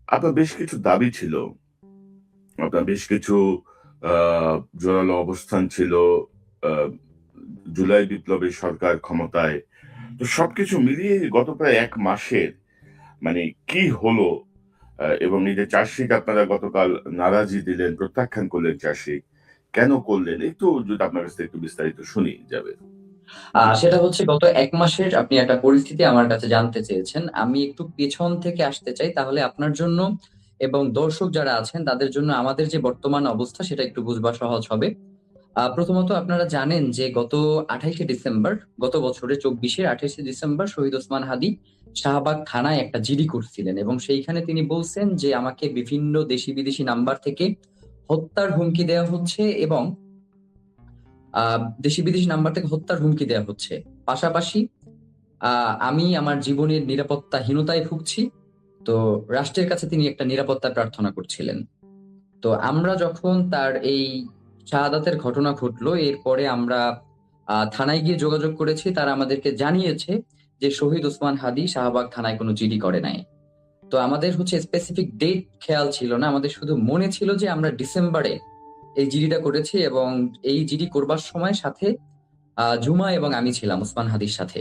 আপনার বেশ কিছু দাবি ছিল। আপনার বেশ কিছু আ জোরালো অবস্থান ছিল। আ জুলাই বিপ্লবের সরকার ক্ষমতায়। তো সবকিছু মিলিয়ে গত প্রায় ১ মাসের মানে কি হলো? এবং এই যে চার্জশিট আপনারা গতকাল নারাজি দিলেন, প্রত্যাখ্যান করলেন চার্জশিট। কেন করলেন? একটু যদি আপনার কাছ থেকে একটু বিস্তারিত শুনি যাবে। সেটা হচ্ছে গত ১ মাসের আপনি একটা পরিস্থিতি আমার কাছে জানতে চেয়েছেন। আমি একটু পেছন থেকে আসতে চাই। তাহলে আপনার জন্য এবং দর্শক যারা আছেন তাদের জন্য আমাদের যে বর্তমান অবস্থা সেটা একটু বুঝবা সহজ হবে। প্রথমত আপনারা জানেন যে গত ২৮শে ডিসেম্বর, গত বছরের ২৪ এর ২৮শে ডিসেম্বর শহীদ ওসমান হাদি শাহবাগ থানায় একটা জিডি করছিলেন এবং সেইখানে তিনি বলছেন যে আমাকে বিভিন্ন দেশি-বিদেশি নাম্বার থেকে হত্যার হুমকি দেওয়া হচ্ছে এবং আ দেশি-বিদেশি নাম্বার থেকে হত্যার হুমকি দেয়া হচ্ছে। পাশাপাশি আ আমি আমার জীবনের নিরাপত্তাহীনতায় ভুগছি। তো রাষ্ট্রের কাছে তিনি একটা নিরাপত্তা প্রার্থনা করছিলেন। তো আমরা যখন তার এই শাহাদাতের ঘটনা ঘটলো, এরপরে আমরা থানায় গিয়ে যোগাযোগ করেছি। তারা আমাদেরকে জানিয়েছে যে শহীদ ওসমান হাদি শাহবাগ থানায় কোনো জিডি করে নাই। তো আমাদের হচ্ছে স্পেসিফিক ডেট খেয়াল ছিল না। আমাদের শুধু মনে ছিল যে আমরা ডিসেম্বরে এই জিডিটা করেছি এবং এই জিডি করবার সময় সাথে জুমা এবং আমি ছিলাম ওসমান হাদির সাথে।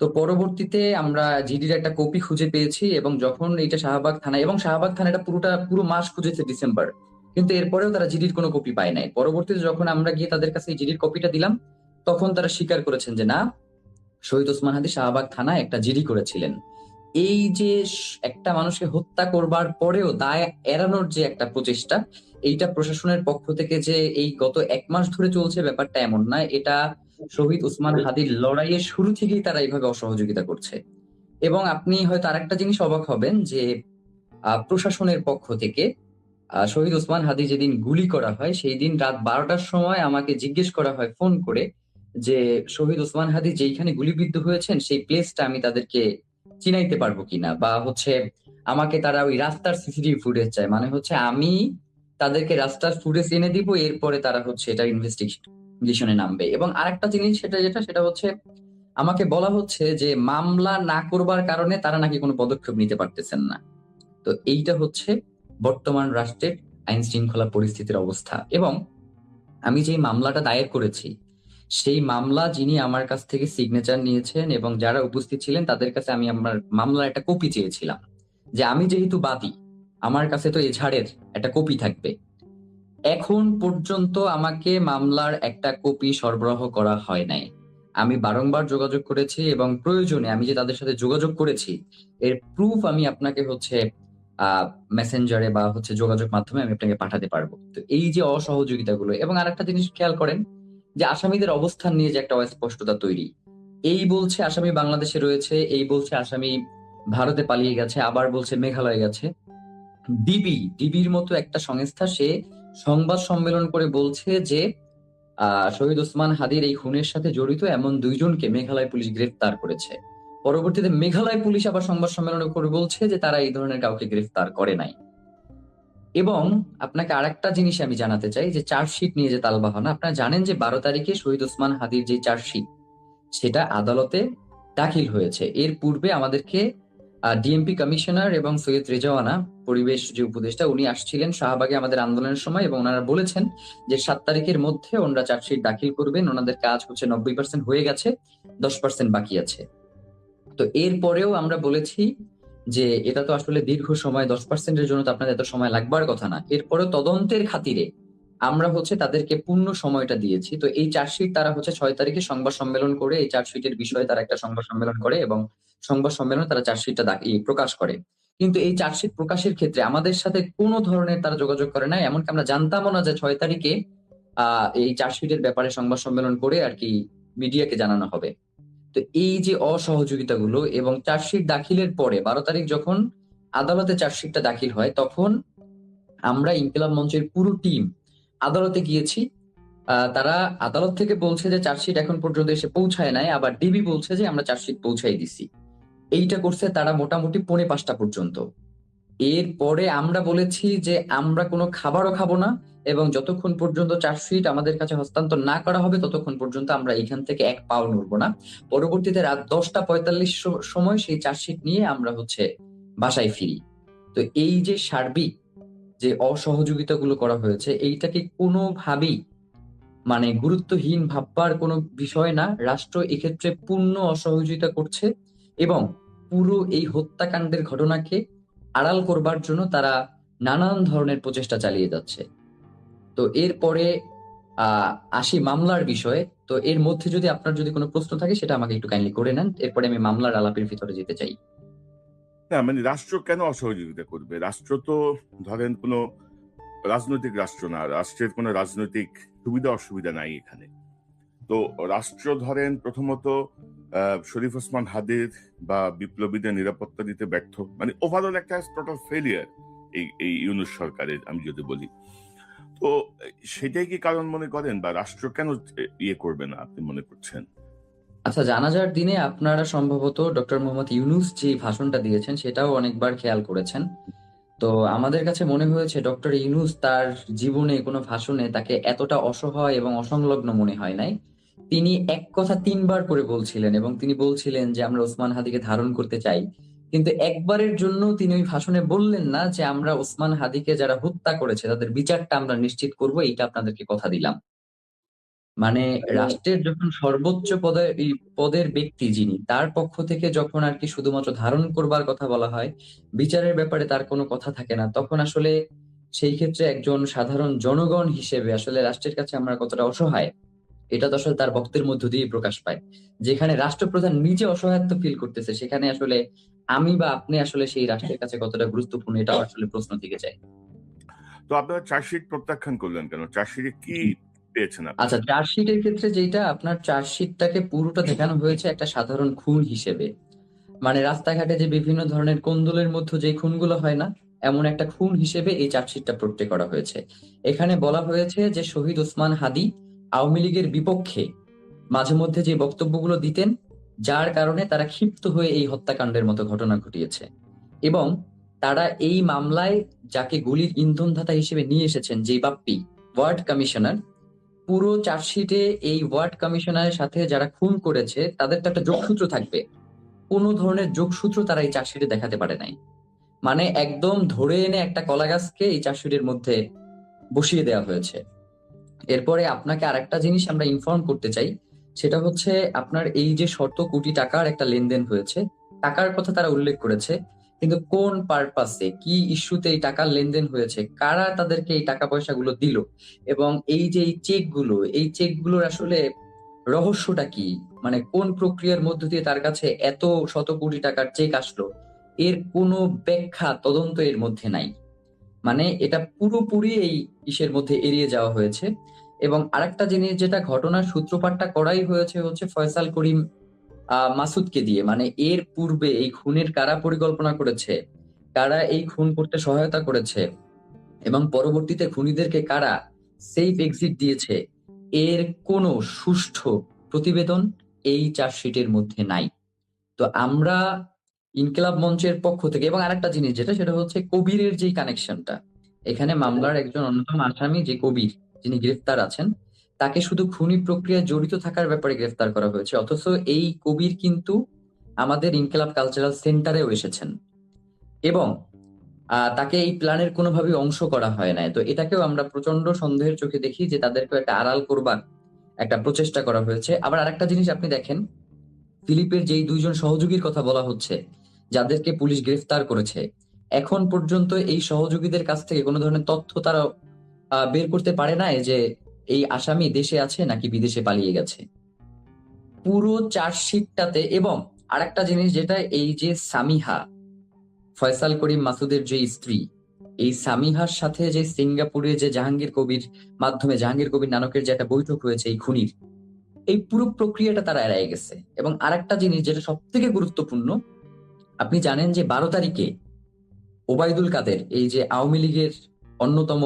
তো পরবর্তীতে আমরা জিডির একটা কপি খুঁজে পেয়েছি এবং যখন এটা শাহবাগ থানায় এবং শাহবাগ থানা এটা পুরো মাস খুঁজেছে ডিসেম্বর। কিন্তু এরপরেও তারা জিডির কোনো কপি পায় নাই। পরবর্তীতে যখন আমরা গিয়ে তাদের কাছে এই জিডির কপিটা দিলাম, তখন তারা স্বীকার করেছেন যে না, শহীদ ওসমান হাদি শাহবাগ থানায় একটা জিডি করেছিলেন। এই যে একটা মানুষকে হত্যা করবার পরেও দায় এড়ানোর যে একটা প্রচেষ্টা, এইটা প্রশাসনের পক্ষ থেকে যে এই গত ১ মাস ধরে চলছে ব্যাপারটা এমন না। এটা শহীদ ওসমান হাদির লড়াইয়ের শুরু থেকেই তারা এইভাবে অসহযোগিতা করছে। এবং আপনি হয়তো আরেকটা জিনিস অবাক হবেন যে প্রশাসনের পক্ষ থেকে শহীদ ওসমান হাদি যেদিন গুলি করা হয় সেই দিন রাত ১২টার সময় আমাকে জিজ্ঞেস করা হয় ফোন করে যে শহীদ ওসমান হাদি যেইখানে গুলিবিদ্ধ হয়েছেন সেই প্লেসটা আমি তাদেরকে চিনাইতে পারবো কিনা, বা হচ্ছে আমাকে তারা ওই রাস্তার সিসিটিভি ফুটেজ চায়, মানে হচ্ছে আমি তাদেরকে রাস্তার ফুটেজ এনে দিব, এরপরে তারা হচ্ছে এটা ইনভেস্টিগেশনে নামবে। এবং আরেকটা জিনিস সেটা হচ্ছে আমাকে বলা হচ্ছে যে মামলা না করবার কারণে তারা নাকি কোনো পদক্ষেপ নিতে পারতেছেন না। তো এইটা হচ্ছে বর্তমান রাষ্ট্রের আইন শৃঙ্খলা পরিস্থিতির অবস্থা। এবং আমি যে মামলাটা দায়ের করেছি সেই মামলা যিনি আমার কাছ থেকে সিগনেচার নিয়েছেন এবং যারা উপস্থিত ছিলেন তাদের কাছে আমি আমার মামলার একটা কপি চেয়েছিলাম যে আমি যেহেতু বাদী, আমার কাছে তো এজাহারের একটা কপি থাকবে। এখন পর্যন্ত আমাকে মামলার একটা কপি সরবরাহ করা হয় নাই। আমি বারংবার যোগাযোগ করেছি এবং প্রয়োজনে আমি যে তাদের সাথে যোগাযোগ করেছি এর প্রুফ আমি আপনাকে হচ্ছে মেসেঞ্জারে বা হচ্ছে যোগাযোগ মাধ্যমে আমি আপনাকে পাঠাতে পারবো। তো এই যে অসহযোগিতাগুলো, এবং আরেকটা জিনিস খেয়াল করেন যে আসামিদের অবস্থান নিয়ে যে একটা অস্পষ্টতা তৈরি। এই বলছে আসামি বাংলাদেশে রয়েছে, এই বলছে আসামি ভারতে পালিয়ে গেছে, আবার বলছে মেঘালয়ে গেছে। ডিবির মতো একটা সংস্থা সে সংবাদ সম্মেলন করে বলছে যে শহীদ ওসমান হাদির এই খুনের সাথে জড়িত এমন ২ জনকে মেঘালয় পুলিশ গ্রেফতার করেছে। পরবর্তীতে মেঘালয় পুলিশ আবার সংবাদ সম্মেলন করে বলছে যে তারা এই ধরনের কাউকে গ্রেফতার করে নাই। এবং আপনাকে আরেকটা জিনিস আমি জানাতে চাই যে চার্জশিট নিয়ে যে তালবাহানা, আপনারা জানেন যে ১২ তারিখে শহীদ ওসমান হাদির যে চার্জশিট সেটা আদালতে দাখিল হয়েছে। এর পূর্বে আমাদেরকে ডিএমপি কমিশনার এবং সৈয়দ রেজওয়ানা, পরিবেশ যে উপদেষ্টা, উনি আসছিলেন শাহবাগে আমাদের আন্দোলনের সময় এবং ওনারা বলেছেন যে ৭ তারিখের মধ্যে ওনারা চার্জশিট দাখিল করবেন। ওনাদের কাজ হচ্ছে ৯০% হয়ে গেছে, ১০% বাকি আছে। তো এরপরেও আমরা বলেছি যে এটা তো আসলে দীর্ঘ সময়, ১০% এর জন্য তো আপনাদের এত সময় লাগবার কথা না। এরপরেও তদন্তের খাতিরে আমরা হচ্ছে তাদেরকে পূর্ণ সময়টা দিয়েছি। তো এই চার্জশিট তারা হচ্ছে ৬ তারিখে সংবাদ সম্মেলন করে এই চার্জশিটের বিষয়ে তারা একটা সংবাদ সম্মেলন করে এবং সংবাদ সম্মেলনে তারা চার্জশিটটা প্রকাশ করে। কিন্তু এই চার্জশিট প্রকাশের ক্ষেত্রে আমাদের সাথে কোনো ধরনের তারা যোগাযোগ করে নাই। এমনকি আমরা জানতামও না যে ৬ তারিখে এই চার্জশিটের ব্যাপারে সংবাদ সম্মেলন করে আরকি মিডিয়াকে জানানো হবে। তো এই যে অসহযোগিতাগুলো, এবং চার্জশিট দাখিলের পরে ১২ তারিখ যখন আদালতে চার্জশিটটা দাখিল হয় তখন আমরা ইনকিলাব মঞ্চের পুরো টিম আদালতে গিয়েছি। তারা আদালত থেকে বলছে যে চার্জশিট এখন পর্যন্ত এসে পৌঁছায় নাই, আবার ডিবি বলছে যে আমরা চার্জশিট পৌঁছাই দিছি। এইটা করছে তারা মোটামুটি ৪:৩০ পর্যন্ত। এরপরে আমরা বলেছি যে আমরা কোনো খাবারও খাবো না এবং যতক্ষণ পর্যন্ত চার্জশিট আমাদের কাছে হস্তান্তর না করা হবে ততক্ষণ পর্যন্ত আমরা এখান থেকে এক পাও নড়বো না। পরবর্তীতে রাত ১০টা ৪৫ সময় সেই চার্জশিট নিয়ে আমরা হচ্ছে বাসায় ফিরি। তো এই যে সার্বিক যে অসহযোগিতাগুলো করা হয়েছে, এইটাকে কোনোভাবেই মানে গুরুত্বহীন ভাববার কোনো বিষয় না। রাষ্ট্র এক্ষেত্রে পূর্ণ অসহযোগিতা করছে এবং পুরো এই হত্যাকাণ্ডের ঘটনাকে আড়াল করবার জন্য তারা নানান ধরনের প্রচেষ্টা চালিয়ে যাচ্ছে। তো এরপরে আহ আসি মামলার বিষয়ে। তো এর মধ্যে যদি আপনার যদি কোনো প্রশ্ন থাকে সেটা আমাকে একটু কাইন্ডলি করে নেন, এরপরে আমি মামলার আলাপের ভিতরে যেতে চাই। না মানে রাষ্ট্র কেন অসহযোগিতা করবে? রাষ্ট্র তো ধরেন কোনো রাজনৈতিক রাষ্ট্র না, রাষ্ট্রের কোনো রাজনৈতিক সুবিধা অসুবিধা নাই এখানে। তো রাষ্ট্র ধরেন প্রথমত শরীফ ওসমান হাদির বা বিপ্লবীদের নিরাপত্তা দিতে ব্যর্থ, মানে ওভারঅল একটা টোটাল ফেলিয়ার এই ইউনূস সরকারের, আমি যদি বলি। তো সেটাই কি কারণ মনে করেন, বা রাষ্ট্র কেন ইয়ে করবে না আপনি মনে করছেন? আচ্ছা, জানাজার দিনে আপনারা সম্ভবত ডক্টর মোহাম্মদ ইউনূস যে ভাষণটা দিয়েছেন সেটাও অনেকবার খেয়াল করেছেন। তো আমাদের কাছে মনে হয়েছে ডক্টর ইউনূস তার জীবনে কোনো ভাষণে তাকে এতটা অসহায় এবং অসংলগ্ন মনে হয় নাই। তিনি এক কথা তিনবার করে বলছিলেন এবং তিনি বলছিলেন যে আমরা ওসমান হাদিকে ধারণ করতে চাই, কিন্তু একবারের জন্য তিনি ওই ভাষণে বললেন না যে আমরা ওসমান হাদিকে যারা হত্যা করেছে তাদের বিচারটা আমরা নিশ্চিত করব, এইটা আপনাদেরকে কথা দিলাম। মানে রাষ্ট্রের যখন সর্বোচ্চ পদে এই পদের ব্যক্তি যিনি, তার পক্ষ থেকে যখন আর কি শুধুমাত্র ধারণ করবার কথা বলা হয়, বিচারের ব্যাপারে তার কোনো কথা থাকে না, তখন আসলে সেই ক্ষেত্রে একজন সাধারণ জনগণ হিসেবে আসলে রাষ্ট্রের কাছে আমরা কতটা অসহায়, এটা তো আসলে তার বক্তের মধ্য দিয়েই প্রকাশ পায়। যেখানে রাষ্ট্রপ্রধান নিজে অসহায়ত্ব ফিল করতেছে, সেখানে আসলে আমি বা আপনি আসলে সেই রাষ্ট্রের কাছে কতটা গুরুত্বপূর্ণ, এটাও আসলে প্রশ্ন থেকে যায়। তো আপনারা চার্জশিট প্রত্যাখ্যান করলেন কেন? চার্জশিটে কি পেয়েছেন আচ্ছা, আপনারা? চার্জশিটের ক্ষেত্রে যেটা আপনার চার্জশিটটাকে পুরোটা দেখানো হয়েছে একটা সাধারণ খুন হিসেবে। মানে রাস্তাঘাটে যে বিভিন্ন ধরনের কোন্দলের মধ্যে যে খুনগুলো হয় না, এমন একটা খুন হিসেবে এই চার্জশিটটা প্রত্যয় করা হয়েছে। এখানে বলা হয়েছে যে শহীদ ওসমান হাদি আওয়ামী লীগের বিপক্ষে মাঝে মধ্যে যে বক্তব্যগুলো দিতেন, যার কারণে তারা ক্ষিপ্ত হয়ে এই হত্যাকাণ্ডের মতো ঘটনা ঘটিয়েছে। এবং তারা এই মামলায় যাকে গুলির ইন্ধনদাতা হিসেবে নিয়ে এসেছেন, যে বাপ্পি ওয়ার্ড কমিশনার, পুরো চার্জশিটে এই ওয়ার্ড কমিশনারের সাথে যারা খুন করেছে তাদের তো একটা যোগসূত্র থাকবে। কোন ধরনের যোগসূত্র তারা এই চার্জশিটে দেখাতে পারে নাই। মানে একদম ধরে এনে একটা কলা গাছকে এই চার্জশিটের মধ্যে বসিয়ে দেওয়া হয়েছে। এরপরে আপনাকে আরেকটা জিনিস আমরা ইনফর্ম করতে চাই, সেটা হচ্ছে আপনার এই যে শত কোটি টাকার একটা লেনদেন হয়েছে, টাকার কথা তারা উল্লেখ করেছে, কিন্তু কোন পারপাসে কি ইস্যুতে এই টাকার লেনদেন হয়েছে, কারা তাদেরকে এই টাকা পয়সাগুলো দিল, এবং এই যে এই চেকগুলোর আসলে রহস্যটা কি, মানে কোন প্রক্রিয়ার মধ্য দিয়ে তার কাছে এত শত কোটি টাকার চেক আসলো, এর কোনো ব্যাখ্যা তদন্ত এর মধ্যে নাই। মানে এটা পুরোপুরি এই ইসের মধ্যে এড়িয়ে যাওয়া হয়েছে। এবং আরেকটা জিনিস, যেটা ঘটনার সূত্রপাতটা করাই হয়েছে হচ্ছে ফয়সাল করিম মাসুদকে দিয়ে। মানে এর পূর্বে এই খুনের কারা পরিকল্পনা করেছে, কারা এই খুন করতে সহায়তা করেছে, এবং পরবর্তীতে খুনিদেরকে কারা সেফ এক্সিট দিয়েছে, এর কোনো সুষ্ঠু প্রতিবেদন এই চার্জশিটের মধ্যে নাই। তো আমরা ইনকিলাব মঞ্চের পক্ষ থেকে, এবং আরেকটা জিনিস যেটা, সেটা হচ্ছে কবিরের যে কানেকশনটা, এখানে মামলার একজন অন্যতম আসামি যে কবির, যিনি গ্রেফতার আছেন, তাকে শুধু খুনি প্রক্রিয়ায় জড়িত থাকার ব্যাপারে গ্রেফতার করা হয়েছে, অথচ এই কবির কিন্তু আমাদের ইনকিলাব কালচারাল সেন্টারেও এসেছেন এবং তাকে এই প্ল্যানের কোনোভাবেই অংশ করা হয় নাই। তো এটাকেও আমরা প্রচন্ড সন্দেহের চোখে দেখি যে তাদেরকেও একটা আড়াল করবার একটা প্রচেষ্টা করা হয়েছে। আবার আরেকটা জিনিস আপনি দেখেন, ফিলিপের যেই দুইজন সহযোগীর কথা বলা হচ্ছে, যাদেরকে পুলিশ গ্রেফতার করেছে, এখন পর্যন্ত এই সহযোগীদের কাছ থেকে কোনো ধরনের তথ্য তারা বের করতে পারে না যে এই আসামি দেশে আছে নাকি বিদেশে পালিয়ে গেছে। পুরো চার্জশিটটাতে। এবং আরেকটা জিনিস যেটা, এই যে সামিহা, ফয়সাল করিম মাসুদের যে স্ত্রী, এই সামিহার সাথে যে সিঙ্গাপুরে যে জাহাঙ্গীর কবির মাধ্যমে জাহাঙ্গীর কবির নানকের যে একটা বৈঠক হয়েছে এই খুনির, এই পুরো প্রক্রিয়াটা তারা এড়ায় গেছে। এবং আরেকটা জিনিস যেটা সব থেকে গুরুত্বপূর্ণ, আপনি জানেন যে 12 তারিখে ওবায়দুল কাদের, এই যে আওয়ামী লীগের অন্যতম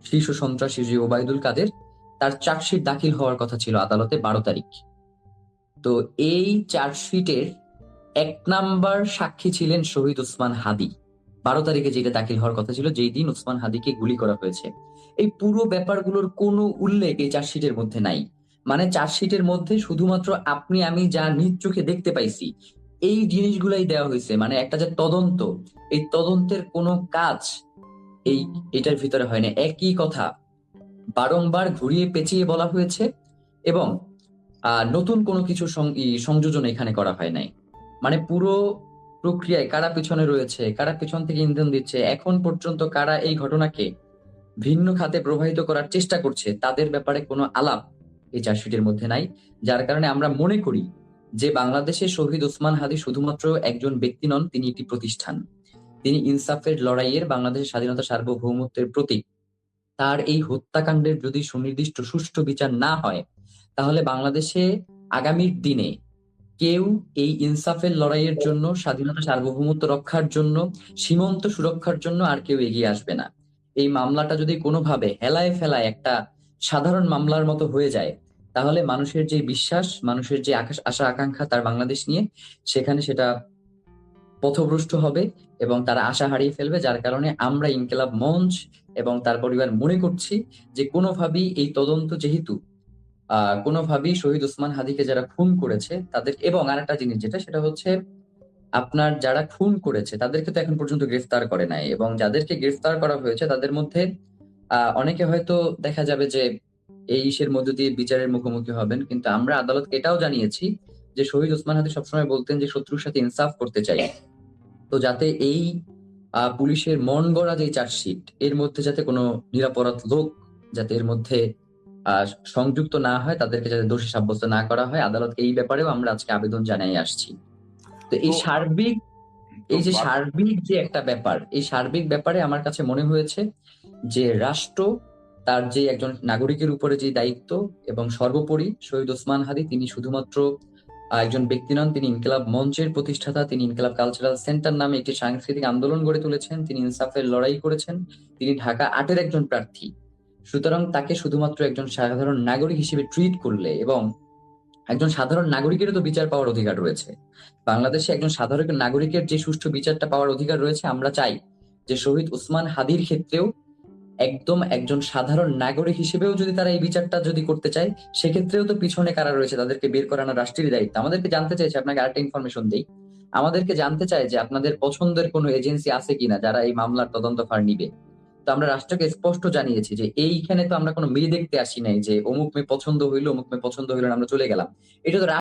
শীর্ষ সন্ত্রাসী যে ওবায়দুল কাদের, তার চার্জশিট দাখিল হওয়ার কথা ছিল আদালতে 12 তারিখ। তো এই চার্জশিটের 1 নাম্বার সাক্ষী ছিলেন শহীদ ওসমান হাদি। 12 তারিখে যেটা দাখিল হওয়ার কথা ছিল, যেই দিন ওসমান হাদিকে গুলি করা হয়েছে। এই পুরো ব্যাপারগুলোর কোনো উল্লেখ এই চার্জশিটের মধ্যে নাই। মানে চার্জশিটের মধ্যে শুধুমাত্র আপনি আমি যা নিজ চোখে দেখতে পাইছি, এই জিনিসগুলাই দেওয়া হয়েছে, মানে একটা যে তদন্ত, এই তদন্তের কোনো কাজ এই এটার ভিতরে হয় না। একই কথা বারংবার ঘুরিয়ে পেঁচিয়ে বলা হয়েছে এবং নতুন কোনো কিছু সংযোজন এখানে করা হয় নাই। মানে পুরো প্রক্রিয়ায় কারা পিছনে রয়েছে, কারা পিছন থেকে ইন্ধন দিচ্ছে, এখন পর্যন্ত কারা এই ঘটনাকে ভিন্ন খাতে প্রবাহিত করার চেষ্টা করছে, তাদের ব্যাপারে কোনো আলাপ এই চার্জশিটের মধ্যে নাই। যার কারণে আমরা মনে করি যে বাংলাদেশে শহীদ ওসমান হাদী শুধুমাত্র একজন ব্যক্তি নন, তিনি একটি প্রতিষ্ঠান। তিনি ইনসাফের লড়াইয়ের, বাংলাদেশের স্বাধীনতা সার্বভৌমত্বের প্রতীক। তার এই হত্যাকাণ্ডের যদি সুনির্দিষ্ট সুষ্ঠু বিচার না হয়, তাহলে বাংলাদেশে আগামীর দিনে কেউ এই ইনসাফের লড়াইয়ের জন্য, স্বাধীনতা সার্বভৌমত্ব রক্ষার জন্য, সীমান্ত সুরক্ষার জন্য আর কেউ এগিয়ে আসবে না। এই মামলাটা যদি কোনোভাবে হেলায় ফেলায় একটা সাধারণ মামলার মতো হয়ে যায়, তাহলে মানুষের যে বিশ্বাস, মানুষের যে আশা আকাঙ্ক্ষা তার বাংলাদেশ নিয়ে, সেখানে সেটা পথভ্রষ্ট হবে এবং তারা আশা হারিয়ে ফেলবে। যার কারণে আমরা ইনকিলাব মঞ্চ এবং তার পরিবার মনে করছি যে কোনোভাবেই এই তদন্ত, যেহেতু কোনোভাবেই শহীদ ওসমান হাদীকে যারা খুন করেছে তাদের, এবং আরেকটা জিনিস যেটা, সেটা হচ্ছে আপনার যারা খুন করেছে তাদেরকে তো এখন পর্যন্ত গ্রেফতার করে নাই, এবং যাদেরকে গ্রেফতার করা হয়েছে তাদের মধ্যে অনেকে হয়তো দেখা যাবে যে এই ইসের মধ্য দিয়ে বিচারের মুখোমুখি হবেন। কিন্তু আমরা আদালতকে এটাও জানিয়েছি যে শহীদ ওসমান হাদী সবসময় বলতেন যে শত্রুর সাথে ইনসাফ করতে চাই। তো যাতে এই পুলিশের মন গড়া যে চার্জশিট, এর মধ্যে যাতে কোনো নিরপরাধ লোক যাতে এর মধ্যে আহ সংযুক্ত না হয়, তাদেরকে যাতে দোষী সাব্যস্ত না করা হয়, আদালতকে এই ব্যাপারেও আমরা আজকে আবেদন জানাই আসছি। তো এই তো সার্বিক, তো এই যে বাক- সার্বিক যে একটা ব্যাপার, এই সার্বিক ব্যাপারে আমার কাছে মনে হয়েছে যে রাষ্ট্র তার যে একজন নাগরিকের উপরে যে দায়িত্ব, এবং সর্বোপরি শহীদ ওসমান হাদী তিনি শুধুমাত্র একজন ব্যক্তি নন, তিনি ইনকিলাব মঞ্চের প্রতিষ্ঠাতা, তিনি ইনকিলাব কালচারাল সেন্টার নামে একটি সাংস্কৃতিক আন্দোলন গড়ে তুলেছেন, তিনি ইনসাফের লড়াই করেছেন, তিনি ঢাকা ৮-এর একজন প্রার্থী। সুতরাং তাকে শুধুমাত্র একজন সাধারণ নাগরিক হিসেবে ট্রিট করলে, এবং একজন সাধারণ নাগরিকেরও তো বিচার পাওয়ার অধিকার রয়েছে। বাংলাদেশে একজন সাধারণ নাগরিকের যে সুষ্ঠু বিচারটা পাওয়ার অধিকার রয়েছে, আমরা চাই যে শহীদ ওসমান হাদীর ক্ষেত্রেও একদম একজন সাধারণ নাগরিক হিসেবেও যদি তারা এই বিচারটা যদি করতে চায়, সেক্ষেত্রেও তো পিছনে কারা রয়েছে তাদেরকে বের করানো রাষ্ট্রেরই দায়িত্ব। আমাদেরকে জানতে চাইছে, আপনাকে আরেকটা ইনফরমেশন দেই, আমাদেরকে জানতে চায় যে আপনাদের পছন্দের কোনো এজেন্সি আছে কিনা যারা এই মামলার তদন্তভার নিবে। তো আমরা রাষ্ট্রকে স্পষ্ট জানিয়েছি যে এইখানে তো আমরা কোনো মেয়ে দেখতে আসি নাই যে অমুক মেয়ে পছন্দ হইলো, অমুক মেয়ে পছন্দ হইলো না, আমরা চলে গেলাম। এটা তো